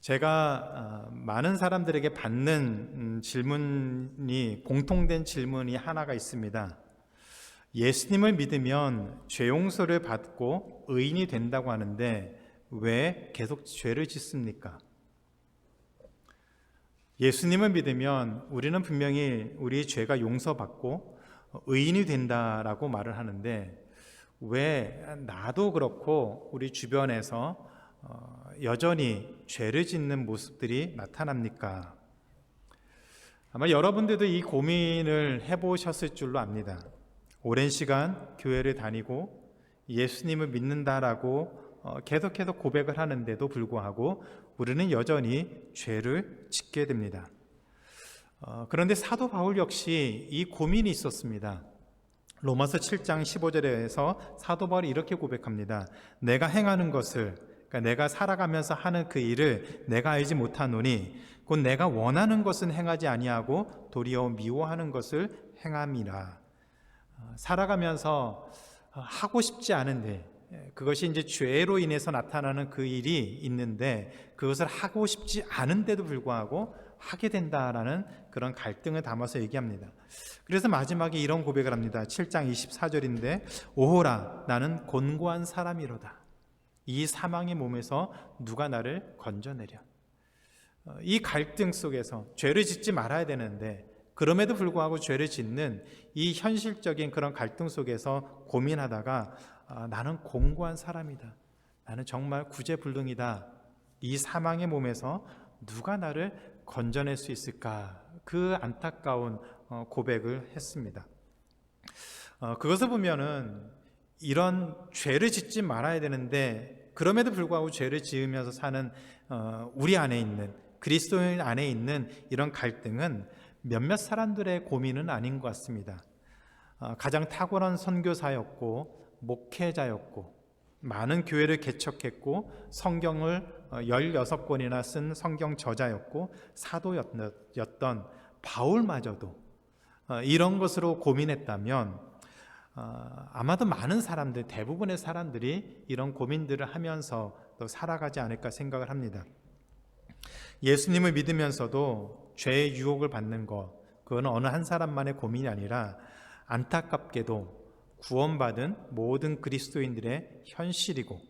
제가 많은 사람들에게 받는 질문이 공통된 질문이 하나가 있습니다. 예수님을 믿으면 죄 용서를 받고 의인이 된다고 하는데 왜 계속 죄를 짓습니까? 예수님을 믿으면 우리는 분명히 우리의 죄가 용서받고 의인이 된다라고 말을 하는데 왜 나도 그렇고 우리 주변에서 여전히 죄를 짓는 모습들이 나타납니까? 아마 여러분들도 이 고민을 해보셨을 줄로 압니다. 오랜 시간 교회를 다니고 예수님을 믿는다라고 계속해서 고백을 하는데도 불구하고 우리는 여전히 죄를 짓게 됩니다. 그런데 사도 바울 역시 이 고민이 있었습니다. 로마서 7장 15절에서 사도 바울이 이렇게 고백합니다. 내가 행하는 것을, 그러니까 내가 살아가면서 하는 그 일을 내가 알지 못하노니 곧 내가 원하는 것은 행하지 아니하고 도리어 미워하는 것을 행함이라. 살아가면서 하고 싶지 않은데 그것이 이제 죄로 인해서 나타나는 그 일이 있는데 그것을 하고 싶지 않은데도 불구하고 하게 된다라는 그런 갈등을 담아서 얘기합니다. 그래서 마지막에 이런 고백을 합니다. 7장 24절인데 오호라 나는 곤고한 사람이로다. 이 사망의 몸에서 누가 나를 건져내랴. 이 갈등 속에서 죄를 짓지 말아야 되는데 그럼에도 불구하고 죄를 짓는 이 현실적인 그런 갈등 속에서 고민하다가 나는 공고한 사람이다. 나는 정말 구제불능이다. 이 사망의 몸에서 누가 나를 건져낼 수 있을까? 그 안타까운 고백을 했습니다. 그것을 보면은 이런 죄를 짓지 말아야 되는데 그럼에도 불구하고 죄를 지으면서 사는 우리 안에 있는 그리스도인 안에 있는 이런 갈등은 몇몇 사람들의 고민은 아닌 것 같습니다. 가장 탁월한 선교사였고 목회자였고 많은 교회를 개척했고 성경을 16권이나 쓴 성경 저자였고 사도였던 바울마저도 이런 것으로 고민했다면 아마도 많은 사람들, 대부분의 사람들이 이런 고민들을 하면서 또 살아가지 않을까 생각을 합니다. 예수님을 믿으면서도 죄의 유혹을 받는 것, 그건 어느 한 사람만의 고민이 아니라 안타깝게도 구원받은 모든 그리스도인들의 현실이고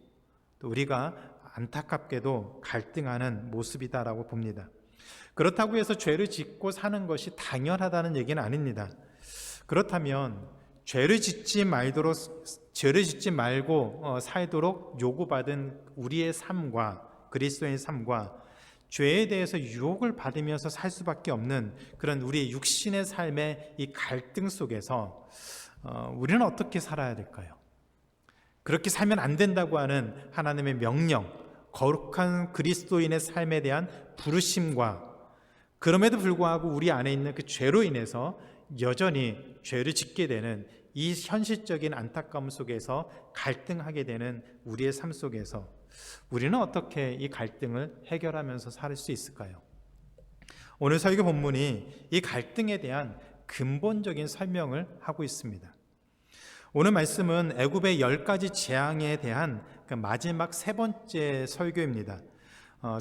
또 우리가 안타깝게도 갈등하는 모습이다라고 봅니다. 그렇다고 해서 죄를 짓고 사는 것이 당연하다는 얘기는 아닙니다. 그렇다면 죄를 짓지 말고 살도록 요구받은 우리의 삶과 그리스도의 삶과 죄에 대해서 유혹을 받으면서 살 수밖에 없는 그런 우리의 육신의 삶의 이 갈등 속에서 우리는 어떻게 살아야 될까요? 그렇게 살면 안 된다고 하는 하나님의 명령, 거룩한 그리스도인의 삶에 대한 부르심과 그럼에도 불구하고 우리 안에 있는 그 죄로 인해서 여전히 죄를 짓게 되는 이 현실적인 안타까움 속에서 갈등하게 되는 우리의 삶 속에서 우리는 어떻게 이 갈등을 해결하면서 살 수 있을까요? 오늘 설교 본문이 이 갈등에 대한 근본적인 설명을 하고 있습니다. 오늘 말씀은 애굽의 10가지 재앙에 대한 그 마지막 세 번째 설교입니다.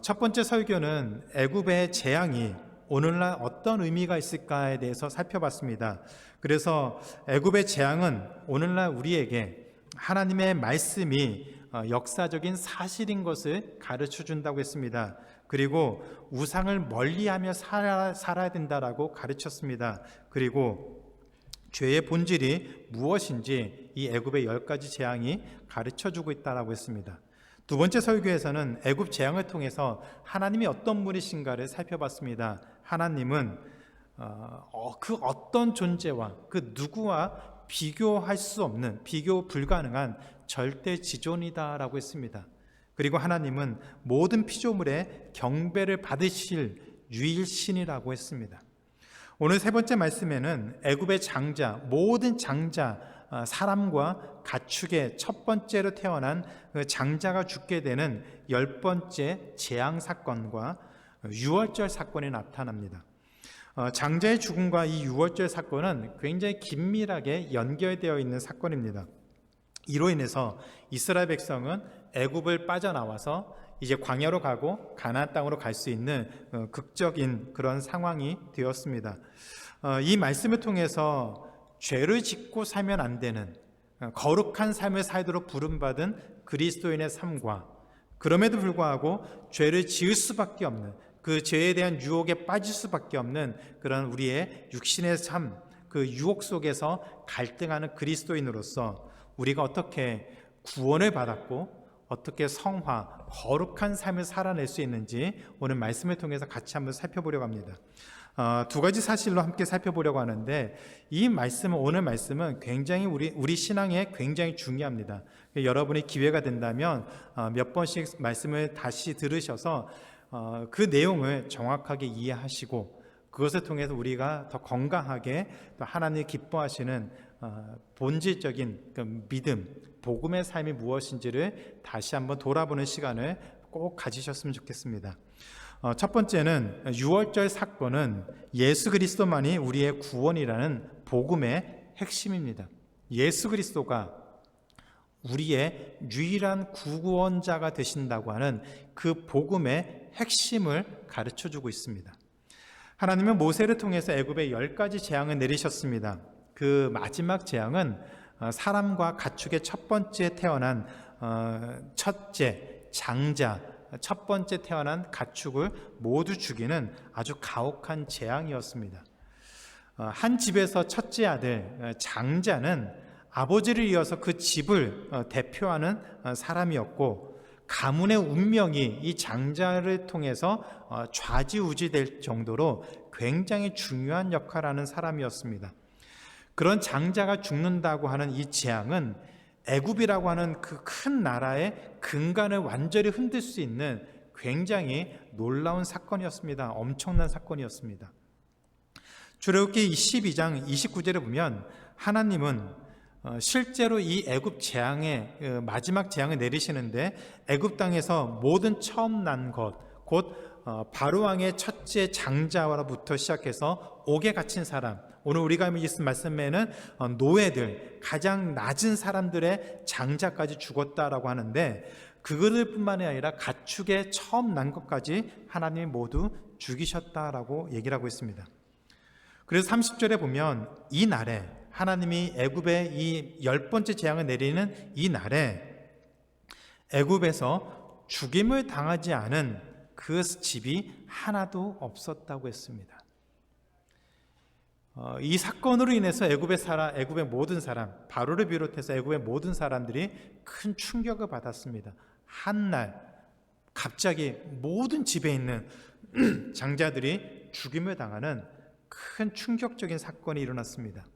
첫 번째 설교는 애굽의 재앙이 오늘날 어떤 의미가 있을까에 대해서 살펴봤습니다. 그래서 애굽의 재앙은 오늘날 우리에게 하나님의 말씀이 역사적인 사실인 것을 가르쳐 준다고 했습니다. 그리고 우상을 멀리하며 살아야 된다라고 가르쳤습니다. 그리고 죄의 본질이 무엇인지 이 애굽의 10가지 재앙이 가르쳐주고 있다라고 했습니다. 두 번째 설교에서는 애굽 재앙을 통해서 하나님이 어떤 분이신가를 살펴봤습니다. 하나님은 그 어떤 존재와 그 누구와 비교할 수 없는, 비교 불가능한 절대 지존이다라고 했습니다. 그리고 하나님은 모든 피조물의 경배를 받으실 유일신이라고 했습니다. 오늘 세 번째 말씀에는 애굽의 장자, 모든 장자, 사람과 가축의 첫 번째로 태어난 그 장자가 죽게 되는 10번째 재앙 사건과 유월절 사건이 나타납니다. 장자의 죽음과 이 유월절 사건은 굉장히 긴밀하게 연결되어 있는 사건입니다. 이로 인해서 이스라엘 백성은 애굽을 빠져나와서 이제 광야로 가고 가나안 땅으로 갈 수 있는 극적인 그런 상황이 되었습니다. 이 말씀을 통해서 죄를 짓고 살면 안 되는 거룩한 삶을 살도록 부름받은 그리스도인의 삶과, 그럼에도 불구하고 죄를 지을 수밖에 없는, 그 죄에 대한 유혹에 빠질 수밖에 없는 그런 우리의 육신의 삶, 그 유혹 속에서 갈등하는 그리스도인으로서 우리가 어떻게 구원을 받았고 어떻게 성화, 거룩한 삶을 살아낼 수 있는지 오늘 말씀을 통해서 같이 한번 살펴보려고 합니다. 두 가지 사실로 함께 살펴보려고 하는데, 이 말씀은, 오늘 말씀은 굉장히 우리 신앙에 굉장히 중요합니다. 여러분이 기회가 된다면 몇 번씩 말씀을 다시 들으셔서 그 내용을 정확하게 이해하시고, 그것을 통해서 우리가 더 건강하게 또 하나님이 기뻐하시는 본질적인 그 믿음, 복음의 삶이 무엇인지를 다시 한번 돌아보는 시간을 꼭 가지셨으면 좋겠습니다. 첫 번째는, 유월절 사건은 예수 그리스도만이 우리의 구원이라는 복음의 핵심입니다. 예수 그리스도가 우리의 유일한 구원자가 되신다고 하는 그 복음의 핵심을 가르쳐주고 있습니다. 하나님은 모세를 통해서 애굽에 10가지 재앙을 내리셨습니다. 그 마지막 재앙은 사람과 가축의 첫 번째 태어난 첫째, 장자, 첫 번째 태어난 가축을 모두 죽이는 아주 가혹한 재앙이었습니다. 한 집에서 첫째 아들, 장자는 아버지를 이어서 그 집을 대표하는 사람이었고, 가문의 운명이 이 장자를 통해서 좌지우지될 정도로 굉장히 중요한 역할을 하는 사람이었습니다. 그런 장자가 죽는다고 하는 이 재앙은 애굽이라고 하는 그 큰 나라의 근간을 완전히 흔들 수 있는 굉장히 놀라운 사건이었습니다. 엄청난 사건이었습니다. 출애굽기 12장 29절에 보면 하나님은 실제로 이 애굽 재앙의 마지막 재앙을 내리시는데, 애굽 땅에서 모든 처음 난 것, 곧 바로 왕의 첫째 장자와부터 시작해서 옥에 갇힌 사람, 오늘 우리가 읽은 말씀에는 노예들, 가장 낮은 사람들의 장자까지 죽었다라고 하는데, 그들뿐만이 아니라 가축의 처음 난 것까지 하나님이 모두 죽이셨다라고 얘기를 하고 있습니다. 그래서 30절에 보면 이 날에 하나님이 애굽에 이 10번째 재앙을 내리는 이 날에 애굽에서 죽임을 당하지 않은 그 집이 하나도 없었다고 했습니다. 이 사건으로 인해서 애굽의 모든 사람, 바로를 비롯해서 애굽의 모든 사람들이 큰 충격을 받았습니다. 한날 갑자기 모든 집에 있는 장자들이 죽임을 당하는 큰 충격적인 사건이 일어났습니다.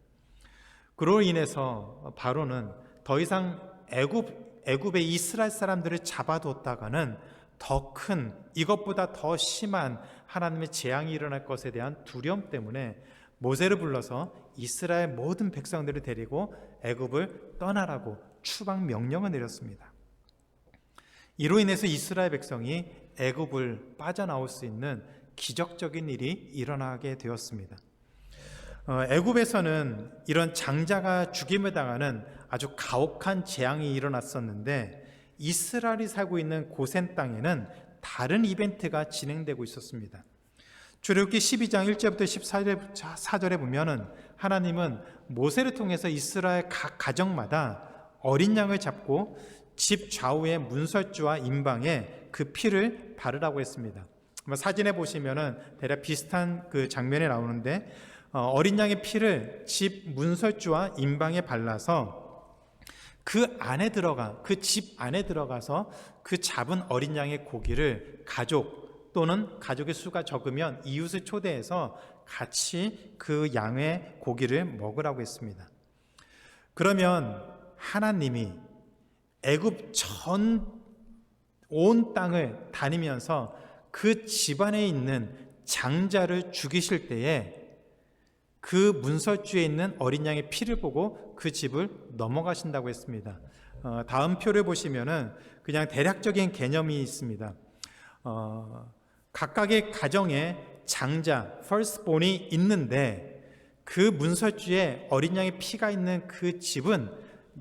그로 인해서 바로는 더 이상 애굽의 이스라엘 사람들을 잡아뒀다가는 더 큰, 이것보다 더 심한 하나님의 재앙이 일어날 것에 대한 두려움 때문에 모세를 불러서 이스라엘 모든 백성들을 데리고 애굽을 떠나라고 추방 명령을 내렸습니다. 이로 인해서 이스라엘 백성이 애굽을 빠져나올 수 있는 기적적인 일이 일어나게 되었습니다. 애굽에서는 이런 장자가 죽임을 당하는 아주 가혹한 재앙이 일어났었는데, 이스라엘이 살고 있는 고센 땅에는 다른 이벤트가 진행되고 있었습니다. 출애굽기 12장 1절부터 14절에 보면은 하나님은 모세를 통해서 이스라엘 각 가정마다 어린 양을 잡고 집 좌우의 문설주와 임방에 그 피를 바르라고 했습니다. 사진에 보시면은 대략 비슷한 그 장면이 나오는데, 어린 양의 피를 집 문설주와 임방에 발라서 그 집 안에 들어가서 그 잡은 어린 양의 고기를 가족 또는 가족의 수가 적으면 이웃을 초대해서 같이 그 양의 고기를 먹으라고 했습니다. 그러면 하나님이 애굽 전 온 땅을 다니면서 그 집안에 있는 장자를 죽이실 때에 그 문설주에 있는 어린 양의 피를 보고 그 집을 넘어가신다고 했습니다. 다음 표를 보시면은 그냥 대략적인 개념이 있습니다. 각각의 가정에 장자, firstborn이 있는데 그 문설주에 어린 양의 피가 있는 그 집은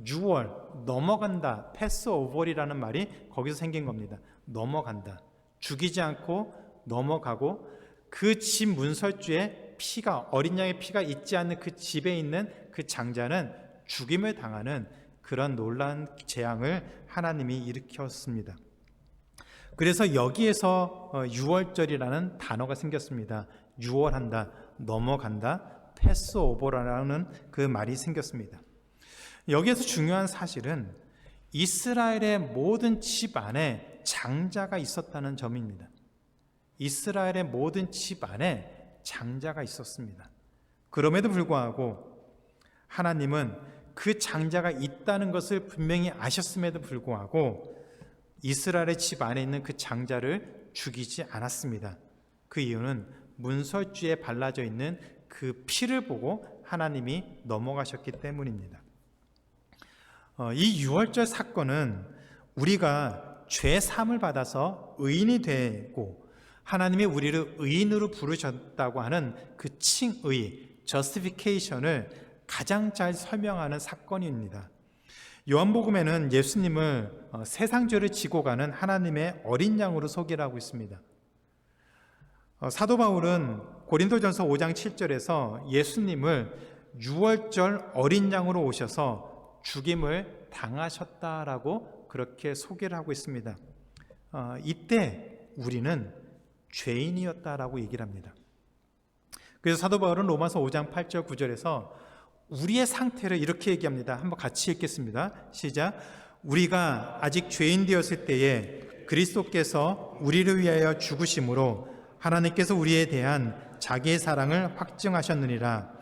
유월, 넘어간다, 패스오버이라는 말이 거기서 생긴 겁니다. 넘어간다. 죽이지 않고 넘어가고 그 집 문설주에 피가, 어린 양의 피가 있지 않는 그 집에 있는 그 장자는 죽임을 당하는 그런 놀라운 재앙을 하나님이 일으켰습니다. 그래서 여기에서 유월절이라는 단어가 생겼습니다. 유월한다, 넘어간다, 패스오버라는 그 말이 생겼습니다. 여기에서 중요한 사실은 이스라엘의 모든 집 안에 장자가 있었다는 점입니다. 이스라엘의 모든 집 안에 장자가 있었습니다. 그럼에도 불구하고 하나님은 그 장자가 있다는 것을 분명히 아셨음에도 불구하고 이스라엘의 집 안에 있는 그 장자를 죽이지 않았습니다. 그 이유는 문설주에 발라져 있는 그 피를 보고 하나님이 넘어가셨기 때문입니다. 이 유월절 사건은 우리가 죄 사함을 받아서 의인이 되고 하나님이 우리를 의인으로 부르셨다고 하는 그 칭의, justification을 가장 잘 설명하는 사건입니다. 요한복음에는 예수님을 세상 죄를 지고 가는 하나님의 어린 양으로 소개를 하고 있습니다. 사도 바울은 고린도전서 5장 7절에서 예수님을 유월절 어린 양으로 오셔서 죽임을 당하셨다라고 그렇게 소개를 하고 있습니다. 이때 우리는 죄인이었다라고 얘기를 합니다. 그래서 사도 바울은 로마서 5장 8절 9절에서 우리의 상태를 이렇게 얘기합니다. 한번 같이 읽겠습니다. 시작. 우리가 아직 죄인 되었을 때에 그리스도께서 우리를 위하여 죽으심으로 하나님께서 우리에 대한 자기의 사랑을 확증하셨느니라.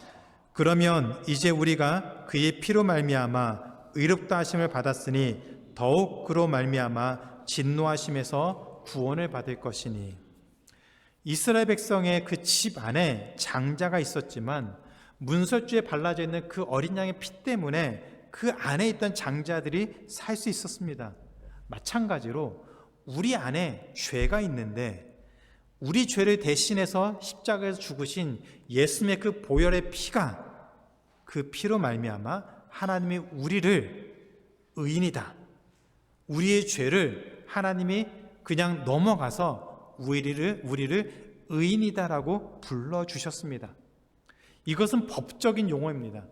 그러면 이제 우리가 그의 피로 말미암아 의롭다 하심을 받았으니 더욱 그로 말미암아 진노하심에서 구원을 받을 것이니. 이스라엘 백성의 그 집 안에 장자가 있었지만 문설주에 발라져 있는 그 어린 양의 피 때문에 그 안에 있던 장자들이 살 수 있었습니다. 마찬가지로 우리 안에 죄가 있는데 우리 죄를 대신해서 십자가에서 죽으신 예수님의 그 보혈의 피가, 그 피로 말미암아 하나님이 우리를 의인이다, 우리의 죄를 하나님이 그냥 넘어가서 우리를 의인이다라고 불러주셨습니다. 이것은 법적인 용어입니다.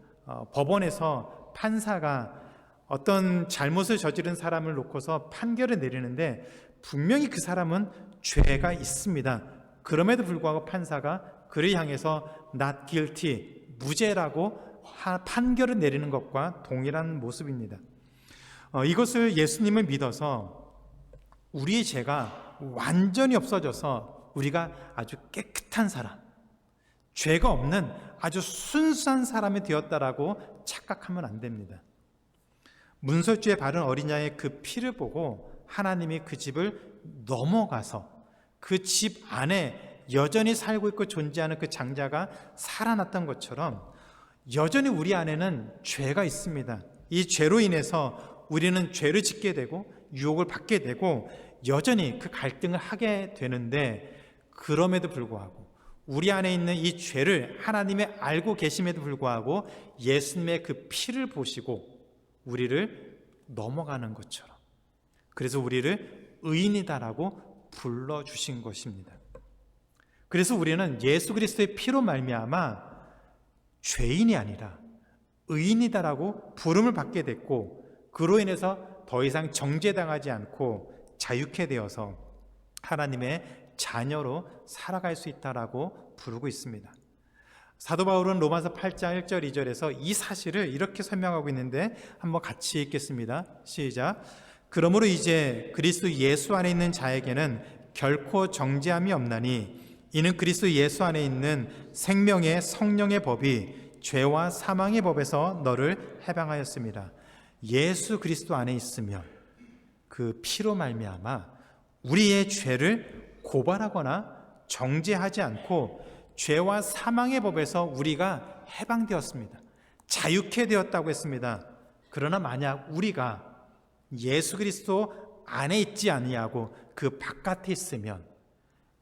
법원에서 판사가 어떤 잘못을 저지른 사람을 놓고서 판결을 내리는데 분명히 그 사람은 죄가 있습니다. 그럼에도 불구하고 판사가 그를 향해서 not guilty, 무죄라고 판결을 내리는 것과 동일한 모습입니다. 이것을 예수님을 믿어서 우리의 죄가 완전히 없어져서 우리가 아주 깨끗한 사람, 죄가 없는 아주 순수한 사람이 되었다라고 착각하면 안 됩니다. 문설주에 바른 어린 양의 그 피를 보고 하나님이 그 집을 넘어가서 그 집 안에 여전히 살고 있고 존재하는 그 장자가 살아났던 것처럼 여전히 우리 안에는 죄가 있습니다. 이 죄로 인해서 우리는 죄를 짓게 되고 유혹을 받게 되고 여전히 그 갈등을 하게 되는데, 그럼에도 불구하고 우리 안에 있는 이 죄를 하나님이 알고 계심에도 불구하고 예수님의 그 피를 보시고 우리를 넘어가는 것처럼, 그래서 우리를 의인이다라고 불러주신 것입니다. 그래서 우리는 예수 그리스도의 피로 말미암아 죄인이 아니라 의인이다라고 부름을 받게 됐고, 그로 인해서 더 이상 정죄당하지 않고 자유케 되어서 하나님의 자녀로 살아갈 수 있다라고 부르고 있습니다. 사도 바울은 로마서 8장 1절 2절에서 이 사실을 이렇게 설명하고 있는데 한번 같이 읽겠습니다. 시작. 그러므로 이제 그리스도 예수 안에 있는 자에게는 결코 정죄함이 없나니 이는 그리스도 예수 안에 있는 생명의 성령의 법이 죄와 사망의 법에서 너를 해방하였습니다. 예수 그리스도 안에 있으면 그 피로 말미암아 우리의 죄를 고발하거나 정죄하지 않고 죄와 사망의 법에서 우리가 해방되었습니다. 자유케 되었다고 했습니다. 그러나 만약 우리가 예수 그리스도 안에 있지 아니하고 그 바깥에 있으면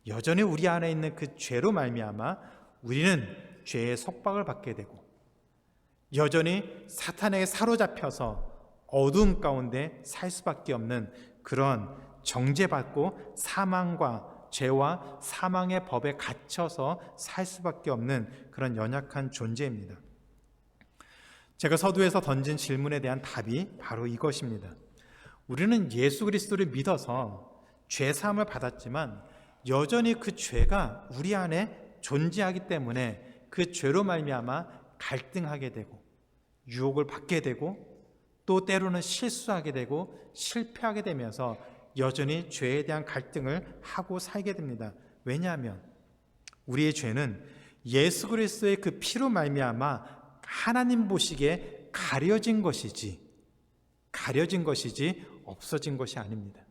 여전히 우리 안에 있는 그 죄로 말미암아 우리는 죄의 속박을 받게 되고 여전히 사탄에게 사로잡혀서 어두움 가운데 살 수밖에 없는 그런 정죄받고 사망과 죄와 사망의 법에 갇혀서 살 수밖에 없는 그런 연약한 존재입니다. 제가 서두에서 던진 질문에 대한 답이 바로 이것입니다. 우리는 예수 그리스도를 믿어서 죄 사함을 받았지만 여전히 그 죄가 우리 안에 존재하기 때문에 그 죄로 말미암아 갈등하게 되고 유혹을 받게 되고 또 때로는 실수하게 되고 실패하게 되면서 여전히 죄에 대한 갈등을 하고 살게 됩니다. 왜냐하면 우리의 죄는 예수 그리스도의 그 피로 말미암아 하나님 보시기에 가려진 것이지 없어진 것이 아닙니다.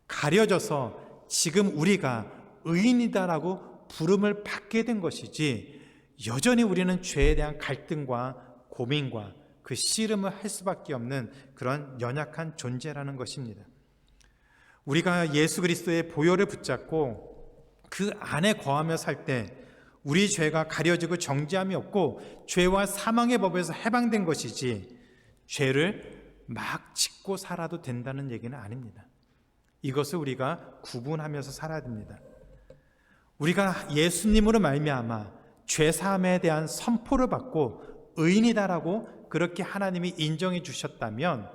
가려져서 지금 우리가 의인이다라고 부름을 받게 된 것이지 여전히 우리는 죄에 대한 갈등과 고민과 그 씨름을 할 수밖에 없는 그런 연약한 존재라는 것입니다. 우리가 예수 그리스도의 보혈을 붙잡고 그 안에 거하며 살 때 우리 죄가 가려지고 정죄함이 없고 죄와 사망의 법에서 해방된 것이지 죄를 막 짓고 살아도 된다는 얘기는 아닙니다. 이것을 우리가 구분하면서 살아야 됩니다. 우리가 예수님으로 말미암아 죄 사함에 대한 선포를 받고 의인이다라고 그렇게 하나님이 인정해 주셨다면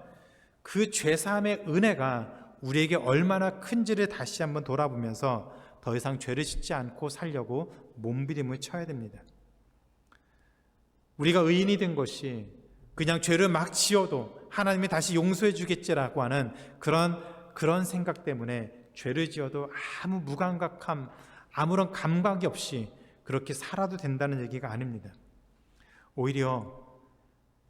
그 죄 사함의 은혜가 우리에게 얼마나 큰지를 다시 한번 돌아보면서 더 이상 죄를 짓지 않고 살려고 몸부림을 쳐야 됩니다. 우리가 의인이 된 것이 그냥 죄를 막 지어도 하나님이 다시 용서해 주겠지라고 하는 그런 생각 때문에 죄를 지어도 아무 무감각함, 아무런 감각이 없이 그렇게 살아도 된다는 얘기가 아닙니다. 오히려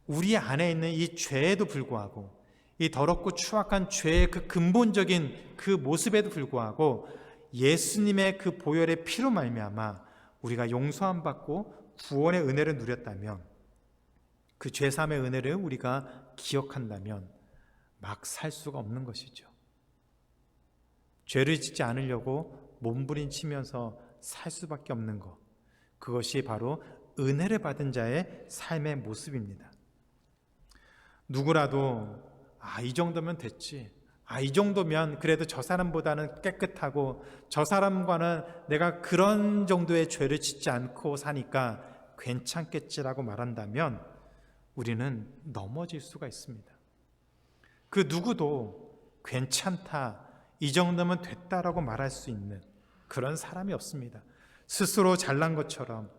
우리 안에 있는 이 죄에도 불구하고 이 더럽고 추악한 죄의 그 근본적인 그 모습에도 불구하고 예수님의 그 보혈의 피로 말미암아 우리가 용서함 받고 구원의 은혜를 누렸다면 그 죄사함의 은혜를 우리가 기억한다면 막 살 수가 없는 것이죠. 죄를 짓지 않으려고 몸부림치면서 살 수밖에 없는 것, 그것이 바로 은혜를 받은 자의 삶의 모습입니다. 누구라도 이 정도면 됐지, 이 정도면 그래도 저 사람보다는 깨끗하고 저 사람과는 내가 그런 정도의 죄를 짓지 않고 사니까 괜찮겠지라고 말한다면 우리는 넘어질 수가 있습니다. 그 누구도 괜찮다, 이 정도면 됐다라고 말할 수 있는 그런 사람이 없습니다. 스스로 잘난 것처럼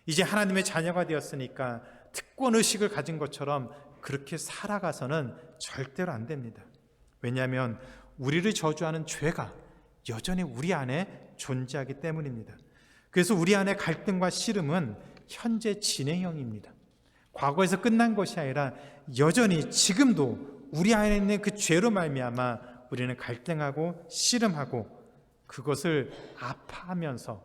이제 하나님의 자녀가 되었으니까 특권의식을 가진 것처럼 그렇게 살아가서는 절대로 안 됩니다. 왜냐하면 우리를 저주하는 죄가 여전히 우리 안에 존재하기 때문입니다. 그래서 우리 안에 갈등과 씨름은 현재 진행형입니다. 과거에서 끝난 것이 아니라 여전히 지금도 우리 안에 있는 그 죄로 말미암아 우리는 갈등하고 씨름하고 그것을 아파하면서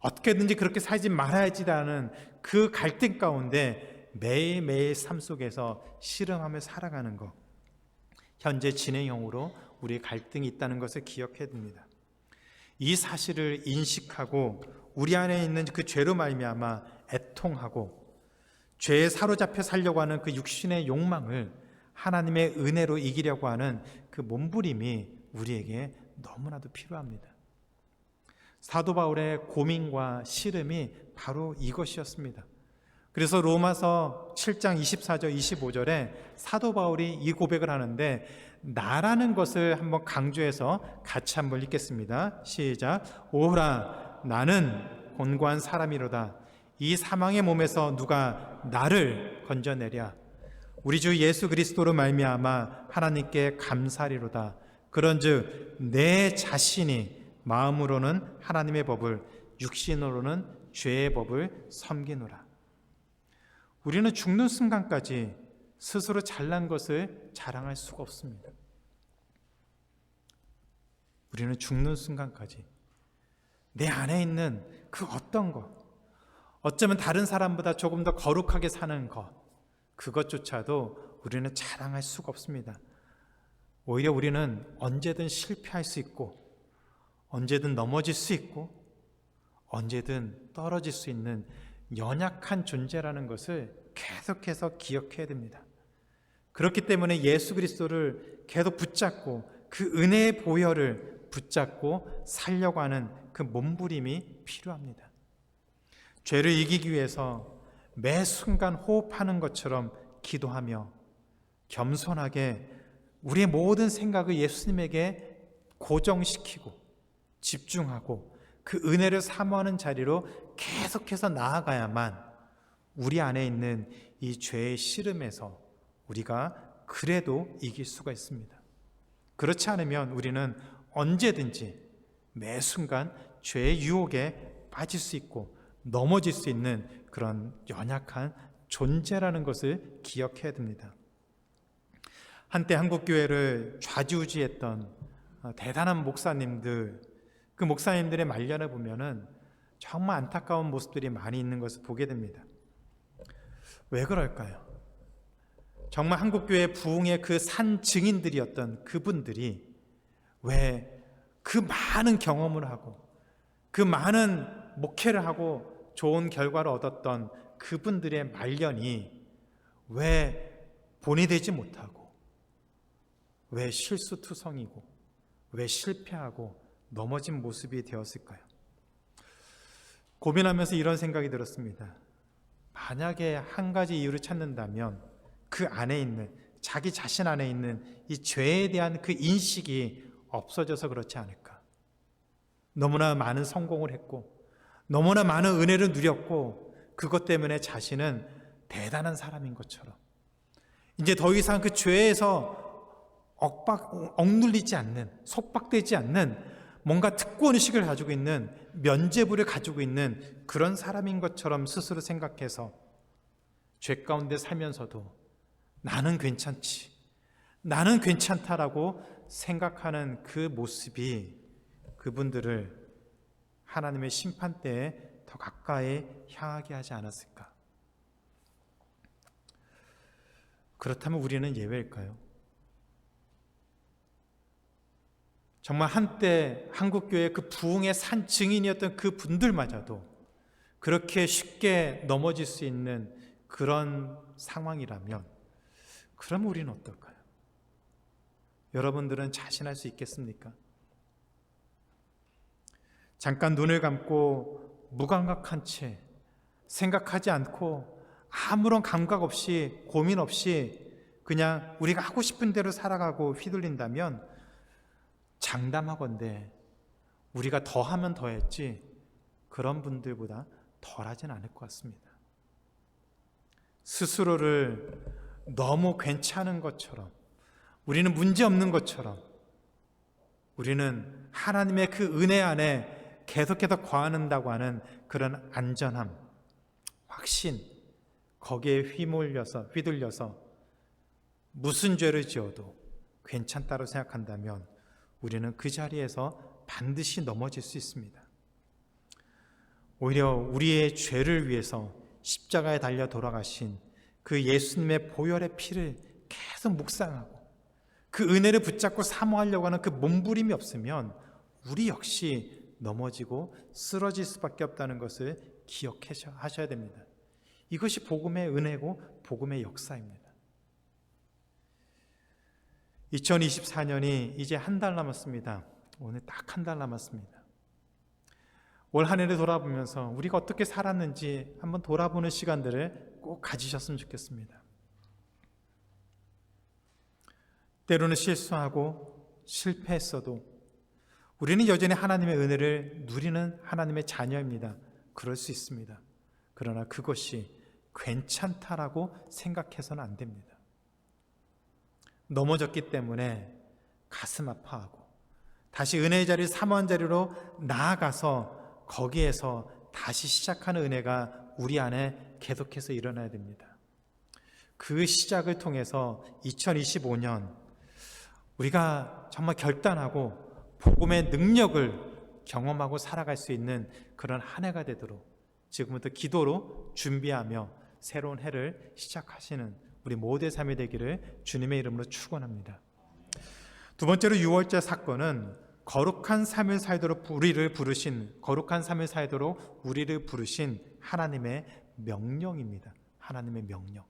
어떻게든지 그렇게 살지 말아야지라는 그 갈등 가운데 매일매일 삶 속에서 씨름하며 살아가는 것, 현재 진행형으로 우리의 갈등이 있다는 것을 기억해야 됩니다. 이 사실을 인식하고 우리 안에 있는 그 죄로 말미암아 애통하고 죄에 사로잡혀 살려고 하는 그 육신의 욕망을 하나님의 은혜로 이기려고 하는 그 몸부림이 우리에게 너무나도 필요합니다. 사도 바울의 고민과 씨름이 바로 이것이었습니다. 그래서 로마서 7장 24절 25절에 사도 바울이 이 고백을 하는데 나라는 것을 한번 강조해서 같이 한번 읽겠습니다. 시작. 오라 나는 곤고한 사람이로다. 이 사망의 몸에서 누가 나를 건져내랴. 우리 주 예수 그리스도로 말미암아 하나님께 감사리로다. 그런즉 내 자신이 마음으로는 하나님의 법을 육신으로는 죄의 법을 섬기노라. 우리는 죽는 순간까지 스스로 잘난 것을 자랑할 수가 없습니다. 우리는 죽는 순간까지 내 안에 있는 그 어떤 것, 어쩌면 다른 사람보다 조금 더 거룩하게 사는 것, 그것조차도 우리는 자랑할 수가 없습니다. 오히려 우리는 언제든 실패할 수 있고 언제든 넘어질 수 있고 언제든 떨어질 수 있는 연약한 존재라는 것을 계속해서 기억해야 됩니다. 그렇기 때문에 예수 그리스도를 계속 붙잡고 그 은혜의 보혈을 붙잡고 살려고 하는 그 몸부림이 필요합니다. 죄를 이기기 위해서 매 순간 호흡하는 것처럼 기도하며 겸손하게 우리의 모든 생각을 예수님에게 고정시키고 집중하고 그 은혜를 사모하는 자리로 계속해서 나아가야만 우리 안에 있는 이 죄의 씨름에서 우리가 그래도 이길 수가 있습니다. 그렇지 않으면 우리는 언제든지 매 순간 죄의 유혹에 빠질 수 있고 넘어질 수 있는 그런 연약한 존재라는 것을 기억해야 됩니다. 한때 한국교회를 좌지우지했던 대단한 목사님들, 그 목사님들의 말년을 보면은 정말 안타까운 모습들이 많이 있는 것을 보게 됩니다. 왜 그럴까요? 정말 한국교회 부흥의 그 산 증인들이었던 그분들이 왜 그 많은 경험을 하고 그 많은 목회를 하고 좋은 결과를 얻었던 그분들의 말년이 왜 본이 되지 못하고 왜 실수투성이고 왜 실패하고 넘어진 모습이 되었을까요? 고민하면서 이런 생각이 들었습니다. 만약에 한 가지 이유를 찾는다면 그 안에 있는 자기 자신 안에 있는 이 죄에 대한 그 인식이 없어져서 그렇지 않을까. 너무나 많은 성공을 했고 너무나 많은 은혜를 누렸고 그것 때문에 자신은 대단한 사람인 것처럼 이제 더 이상 그 죄에서 억눌리지 않는, 속박되지 않는 뭔가 특권의식을 가지고 있는, 면죄부를 가지고 있는 그런 사람인 것처럼 스스로 생각해서 죄 가운데 살면서도 나는 괜찮지, 나는 괜찮다라고 생각하는 그 모습이 그분들을 하나님의 심판대에 더 가까이 향하게 하지 않았을까? 그렇다면 우리는 예외일까요? 정말 한때 한국교회 그 부흥의 산 증인이었던 그 분들마저도 그렇게 쉽게 넘어질 수 있는 그런 상황이라면 그럼 우리는 어떨까요? 여러분들은 자신할 수 있겠습니까? 잠깐 눈을 감고 무감각한 채 생각하지 않고 아무런 감각 없이 고민 없이 그냥 우리가 하고 싶은 대로 살아가고 휘둘린다면 장담하건대 우리가 더하면 더했지 그런 분들보다 덜하진 않을 것 같습니다. 스스로를 너무 괜찮은 것처럼 우리는 문제없는 것처럼 우리는 하나님의 그 은혜 안에 계속해서 거하는다고 하는 그런 안전함, 확신 거기에 휘둘려서 무슨 죄를 지어도 괜찮다고 생각한다면 우리는 그 자리에서 반드시 넘어질 수 있습니다. 오히려 우리의 죄를 위해서 십자가에 달려 돌아가신 그 예수님의 보혈의 피를 계속 묵상하고 그 은혜를 붙잡고 사모하려고 하는 그 몸부림이 없으면 우리 역시 넘어지고 쓰러질 수밖에 없다는 것을 기억하셔야 됩니다. 이것이 복음의 은혜고 복음의 역사입니다. 2024년이 이제 한 달 남았습니다. 오늘 딱 한 달 남았습니다. 올 한 해를 돌아보면서 우리가 어떻게 살았는지 한번 돌아보는 시간들을 꼭 가지셨으면 좋겠습니다. 때로는 실수하고 실패했어도 우리는 여전히 하나님의 은혜를 누리는 하나님의 자녀입니다. 그럴 수 있습니다. 그러나 그것이 괜찮다라고 생각해서는 안 됩니다. 넘어졌기 때문에 가슴 아파하고 다시 은혜의 자리, 사모한 자리로 나아가서 거기에서 다시 시작하는 은혜가 우리 안에 계속해서 일어나야 됩니다. 그 시작을 통해서 2025년 우리가 정말 결단하고 복음의 능력을 경험하고 살아갈 수 있는 그런 한 해가 되도록 지금부터 기도로 준비하며 새로운 해를 시작하시는 우리 모두의 삶이 되기를 주님의 이름으로 축원합니다. 두 번째로 6월절 사건은 거룩한 삶을 살도록 우리를 부르신 하나님의 명령입니다. 하나님의 명령.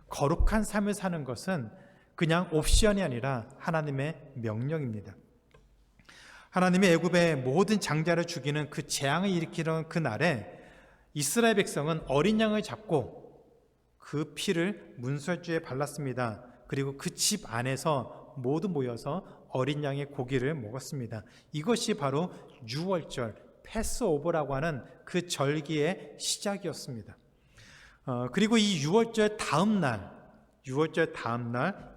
거룩한 삶을 사는 것은 그냥 옵션이 아니라 하나님의 명령입니다. 하나님의 애굽의 모든 장자를 죽이는 그 재앙을 일으키는 그 날에 이스라엘 백성은 어린 양을 잡고 그 피를 문설주에 발랐습니다. 그리고 그 집 안에서 모두 모여서 어린 양의 고기를 먹었습니다. 이것이 바로 유월절 패스오버라고 하는 그 절기의 시작이었습니다. 그리고 이 유월절 다음 날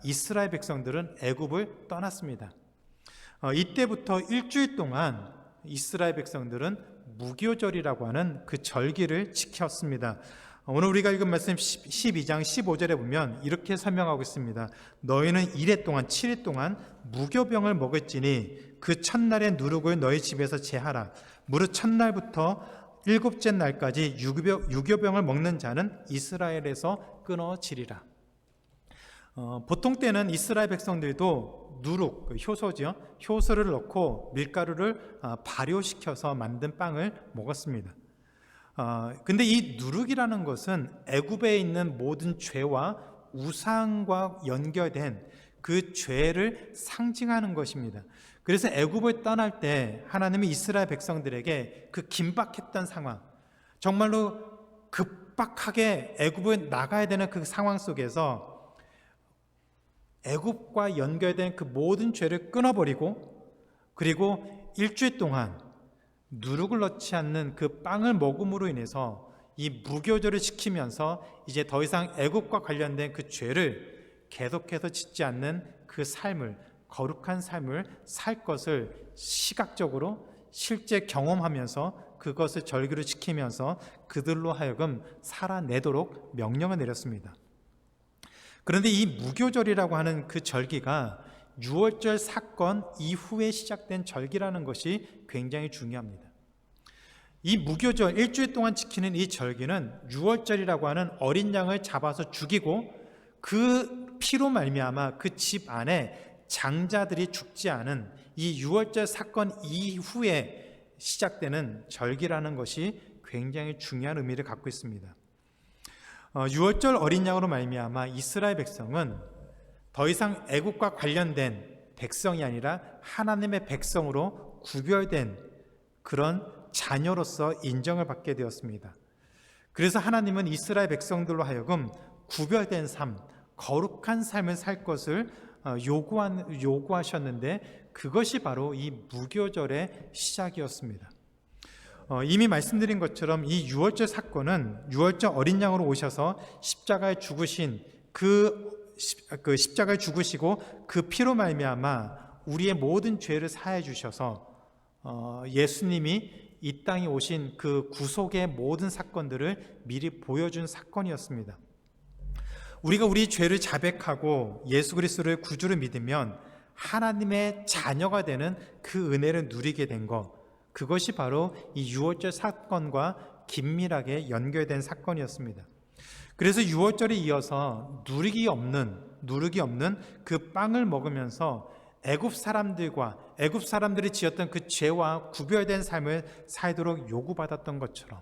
이스라엘 백성들은 애굽을 떠났습니다. 이때부터 일주일 동안 이스라엘 백성들은 무교절이라고 하는 그 절기를 지켰습니다. 오늘 우리가 읽은 말씀 12장 15절에 보면 이렇게 설명하고 있습니다. 너희는 7일 동안 무교병을 먹을지니 그 첫날의 누룩을 너희 집에서 제하라. 무릇 첫날부터 7째 날까지 유교병을 먹는 자는 이스라엘에서 끊어지리라. 보통 때는 이스라엘 백성들도 누룩, 효소죠. 효소를 넣고 밀가루를 발효시켜서 만든 빵을 먹었습니다. 근데 이 누룩이라는 것은 애굽에 있는 모든 죄와 우상과 연결된 그 죄를 상징하는 것입니다. 그래서 애굽을 떠날 때 하나님이 이스라엘 백성들에게 그 긴박했던 상황, 정말로 급박하게 애굽을 나가야 되는 그 상황 속에서 애굽과 연결된 그 모든 죄를 끊어버리고, 그리고 일주일 동안 누룩을 넣지 않는 그 빵을 먹음으로 인해서 이 무교절을 지키면서 이제 더 이상 애굽과 관련된 그 죄를 계속해서 짓지 않는 그 삶을, 거룩한 삶을 살 것을 시각적으로 실제 경험하면서 그것을 절기로 지키면서 그들로 하여금 살아내도록 명령을 내렸습니다. 그런데 이 무교절이라고 하는 그 절기가 유월절 사건 이후에 시작된 절기라는 것이 굉장히 중요합니다. 이 무교절, 일주일 동안 지키는 이 절기는 유월절이라고 하는 어린 양을 잡아서 죽이고 그 피로 말미암아 그 집 안에 장자들이 죽지 않은 이 유월절 사건 이후에 시작되는 절기라는 것이 굉장히 중요한 의미를 갖고 있습니다. 유월절 어린 양으로 말미암아 이스라엘 백성은 더 이상 애국과 관련된 백성이 아니라 하나님의 백성으로 구별된 그런 자녀로서 인정을 받게 되었습니다. 그래서 하나님은 이스라엘 백성들로 하여금 구별된 삶, 거룩한 삶을 살 것을 요구하셨는데 그것이 바로 이 무교절의 시작이었습니다. 이미 말씀드린 것처럼 이 유월절 사건은 유월절 어린 양으로 오셔서 십자가에 죽으신 그 십자가에 죽으시고 그 피로 말미암아 우리의 모든 죄를 사해 주셔서 예수님이 이 땅에 오신 그 구속의 모든 사건들을 미리 보여준 사건이었습니다. 우리가 우리 죄를 자백하고 예수 그리스도를 구주로 믿으면 하나님의 자녀가 되는 그 은혜를 누리게 된 것, 그것이 바로 이 유월절 사건과 긴밀하게 연결된 사건이었습니다. 그래서 유월절에 이어서 누룩이 없는 그 빵을 먹으면서 애굽 사람들이 지었던 그 죄와 구별된 삶을 살도록 요구받았던 것처럼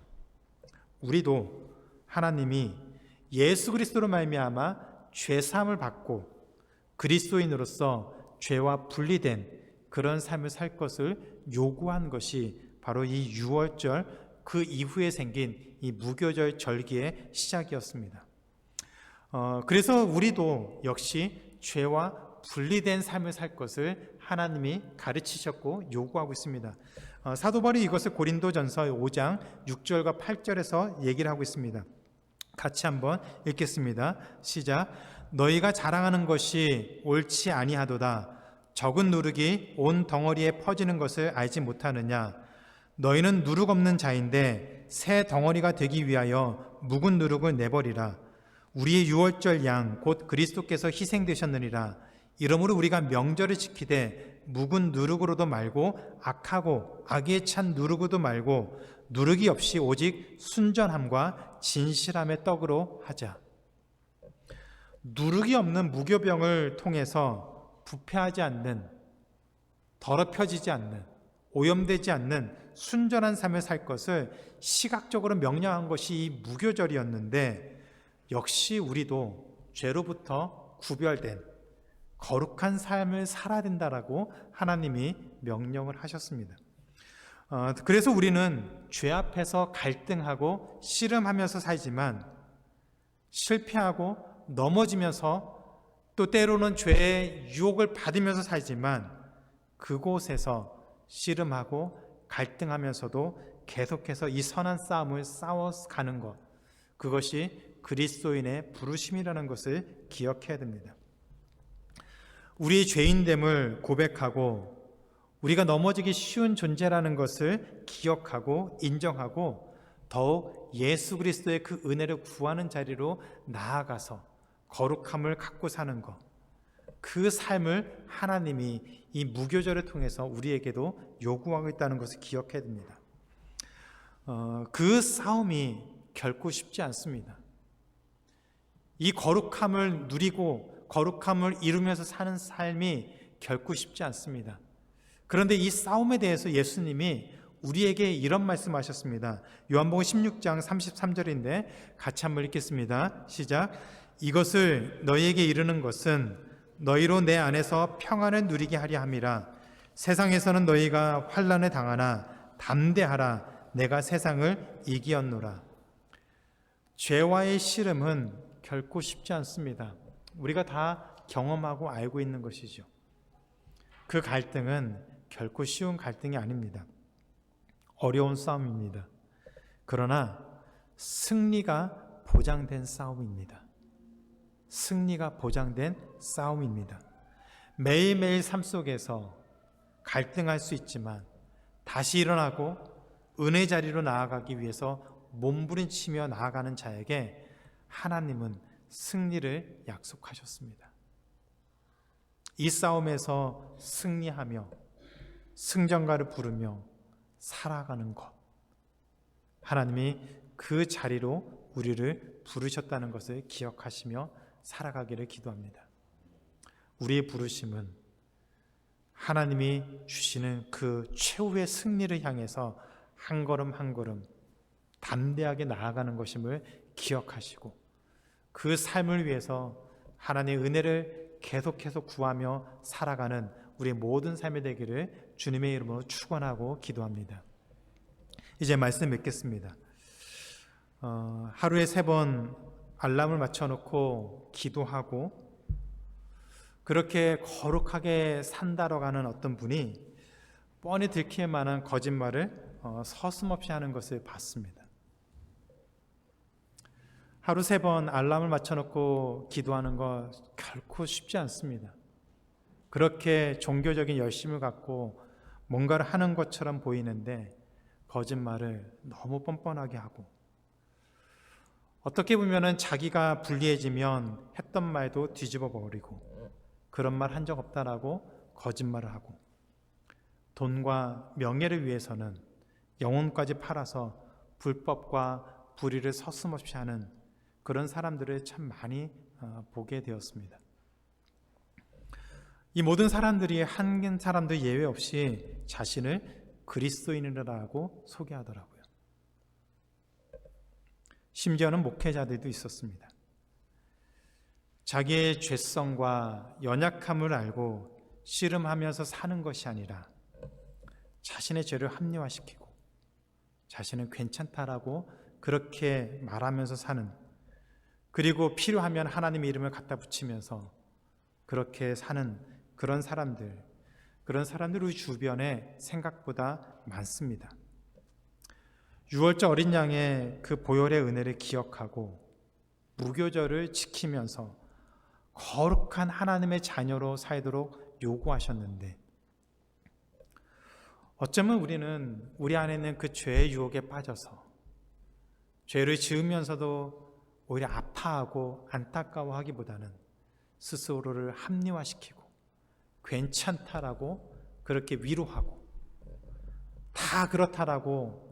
우리도 하나님이 예수 그리스도로 말미암아 죄 사함을 받고 그리스도인으로서 죄와 분리된 그런 삶을 살 것을 요구한 것이 바로 이 유월절 그 이후에 생긴 이 무교절 절기의 시작이었습니다. 그래서 우리도 역시 죄와 분리된 삶을 살 것을 하나님이 가르치셨고 요구하고 있습니다. 사도 바울이 이것을 고린도전서 5장 6절과 8절에서 얘기를 하고 있습니다. 같이 한번 읽겠습니다. 시작. 너희가 자랑하는 것이 옳지 아니하도다. 적은 누룩이 온 덩어리에 퍼지는 것을 알지 못하느냐. 너희는 누룩 없는 자인데 새 덩어리가 되기 위하여 묵은 누룩을 내버리라. 우리의 유월절 양 곧 그리스도께서 희생되셨느니라. 이러므로 우리가 명절을 지키되 묵은 누룩으로도 말고 악하고 악에 찬 누룩으로도 말고 누룩이 없이 오직 순전함과 진실함의 떡으로 하자. 누룩이 없는 무교병을 통해서 부패하지 않는, 더럽혀지지 않는, 오염되지 않는 순전한 삶을 살 것을 시각적으로 명령한 것이 이 무교절이었는데 역시 우리도 죄로부터 구별된 거룩한 삶을 살아야 된다라고 하나님이 명령을 하셨습니다. 그래서 우리는 죄 앞에서 갈등하고 씨름하면서 살지만 실패하고 넘어지면서 또 때로는 죄의 유혹을 받으면서 살지만 그곳에서 씨름하고 갈등하면서도 계속해서 이 선한 싸움을 싸워가는 것, 그것이 그리스도인의 부르심이라는 것을 기억해야 됩니다. 우리의 죄인됨을 고백하고 우리가 넘어지기 쉬운 존재라는 것을 기억하고 인정하고 더욱 예수 그리스도의 그 은혜를 구하는 자리로 나아가서 거룩함을 갖고 사는 것, 그 삶을 하나님이 이 무교절을 통해서 우리에게도 요구하고 있다는 것을 기억해야 됩니다. 그 싸움이 결코 쉽지 않습니다. 이 거룩함을 누리고 거룩함을 이루면서 사는 삶이 결코 쉽지 않습니다. 그런데 이 싸움에 대해서 예수님이 우리에게 이런 말씀하셨습니다. 요한복음 16장 33절인데 같이 한번 읽겠습니다. 시작. 이것을 너희에게 이르는 것은 너희로 내 안에서 평안을 누리게 하려 함이라. 세상에서는 너희가 환난을 당하나 담대하라. 내가 세상을 이기었노라. 죄와의 씨름은 결코 쉽지 않습니다. 우리가 다 경험하고 알고 있는 것이죠. 그 갈등은 결코 쉬운 갈등이 아닙니다. 어려운 싸움입니다. 그러나 승리가 보장된 싸움입니다. 승리가 보장된 싸움입니다. 매일매일 삶 속에서 갈등할 수 있지만 다시 일어나고 은혜 자리로 나아가기 위해서 몸부림치며 나아가는 자에게 하나님은 승리를 약속하셨습니다. 이 싸움에서 승리하며 승전가를 부르며 살아가는 것, 하나님이 그 자리로 우리를 부르셨다는 것을 기억하시며 살아가기를 기도합니다. 우리의 부르심은 하나님이 주시는 그 최후의 승리를 향해서 한 걸음 한 걸음 담대하게 나아가는 것임을 기억하시고 그 삶을 위해서 하나님의 은혜를 계속해서 구하며 살아가는 우리의 모든 삶이 되기를 주님의 이름으로 축원하고 기도합니다. 이제 말씀 맺겠습니다. 하루에 3번 알람을 맞춰놓고 기도하고 그렇게 거룩하게 산다러 가는 어떤 분이 뻔히 들킬 만한 거짓말을 서슴없이 하는 것을 봤습니다. 하루 3번 알람을 맞춰놓고 기도하는 거 결코 쉽지 않습니다. 그렇게 종교적인 열심을 갖고 뭔가를 하는 것처럼 보이는데 거짓말을 너무 뻔뻔하게 하고 어떻게 보면 자기가 불리해지면 했던 말도 뒤집어 버리고 그런 말 한 적 없다라고 거짓말을 하고 돈과 명예를 위해서는 영혼까지 팔아서 불법과 불의를 서슴없이 하는 그런 사람들을 참 많이 보게 되었습니다. 이 모든 사람들이 한 사람도 예외 없이 자신을 그리스도인이라고 소개하더라고요. 심지어는 목회자들도 있었습니다. 자기의 죄성과 연약함을 알고 씨름하면서 사는 것이 아니라 자신의 죄를 합리화시키고 자신은 괜찮다라고 그렇게 말하면서 사는, 그리고 필요하면 하나님의 이름을 갖다 붙이면서 그렇게 사는 그런 사람들 우리 주변에 생각보다 많습니다. 유월절 어린 양의 그 보혈의 은혜를 기억하고 무교절을 지키면서 거룩한 하나님의 자녀로 살도록 요구하셨는데 어쩌면 우리는 우리 안에 있는 그 죄의 유혹에 빠져서 죄를 지으면서도 오히려 아파하고 안타까워하기보다는 스스로를 합리화시키고 괜찮다라고 그렇게 위로하고 다 그렇다라고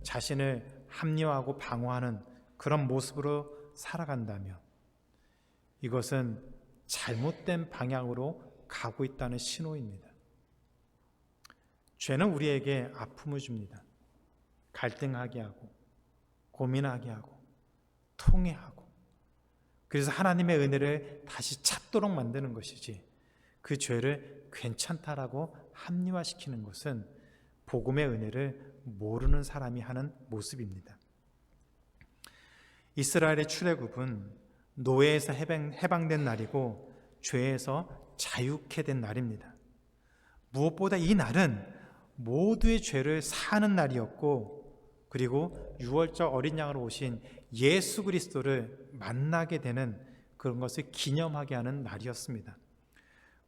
자신을 합리화하고 방어하는 그런 모습으로 살아간다면 이것은 잘못된 방향으로 가고 있다는 신호입니다. 죄는 우리에게 아픔을 줍니다. 갈등하게 하고 고민하게 하고 통회하고, 그래서 하나님의 은혜를 다시 찾도록 만드는 것이지 그 죄를 괜찮다라고 합리화시키는 것은 복음의 은혜를 모르는 사람이 하는 모습입니다. 이스라엘의 출애굽은 노예에서 해방된 날이고 죄에서 자유케 된 날입니다. 무엇보다 이 날은 모두의 죄를 사하는 날이었고, 그리고 유월절 어린 양으로 오신 예수 그리스도를 만나게 되는 그런 것을 기념하게 하는 날이었습니다.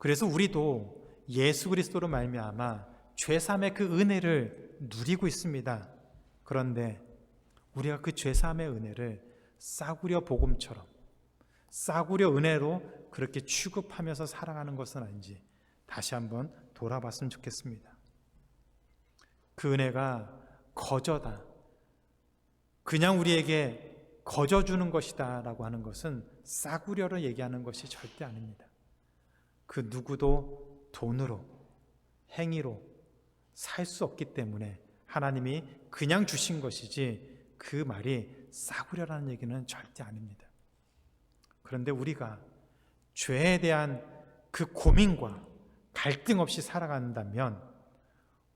그래서 우리도 예수 그리스도로 말미암아 죄사함의 그 은혜를 누리고 있습니다. 그런데 우리가 그 죄사함의 은혜를 싸구려 복음처럼, 싸구려 은혜로 그렇게 취급하면서 살아가는 것은 아닌지 다시 한번 돌아봤으면 좋겠습니다. 그 은혜가 거저다, 그냥 우리에게 거저주는 것이다 라고 하는 것은 싸구려를 얘기하는 것이 절대 아닙니다. 그 누구도 돈으로, 행위로 살 수 없기 때문에 하나님이 그냥 주신 것이지, 그 말이 싸구려라는 얘기는 절대 아닙니다. 그런데 우리가 죄에 대한 그 고민과 갈등 없이 살아간다면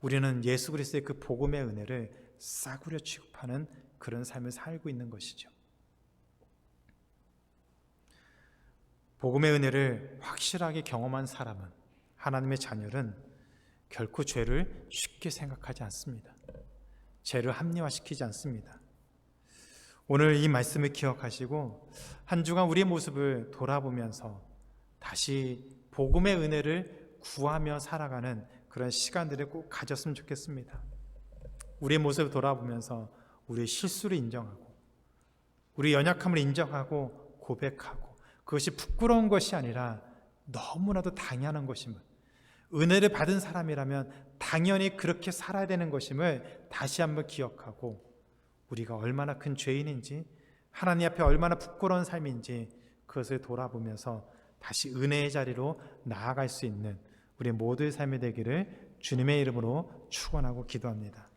우리는 예수 그리스도의 그 복음의 은혜를 싸구려 취급하는 그런 삶을 살고 있는 것이죠. 복음의 은혜를 확실하게 경험한 사람은, 하나님의 자녀는 결코 죄를 쉽게 생각하지 않습니다. 죄를 합리화시키지 않습니다. 오늘 이 말씀을 기억하시고 한 주간 우리의 모습을 돌아보면서 다시 복음의 은혜를 구하며 살아가는 그런 시간들을 꼭 가졌으면 좋겠습니다. 우리의 모습을 돌아보면서 우리의 실수를 인정하고, 우리의 연약함을 인정하고 고백하고, 그것이 부끄러운 것이 아니라 너무나도 당연한 것임을, 은혜를 받은 사람이라면 당연히 그렇게 살아야 되는 것임을 다시 한번 기억하고, 우리가 얼마나 큰 죄인인지, 하나님 앞에 얼마나 부끄러운 삶인지 그것을 돌아보면서 다시 은혜의 자리로 나아갈 수 있는 우리 모두의 삶이 되기를 주님의 이름으로 축원하고 기도합니다.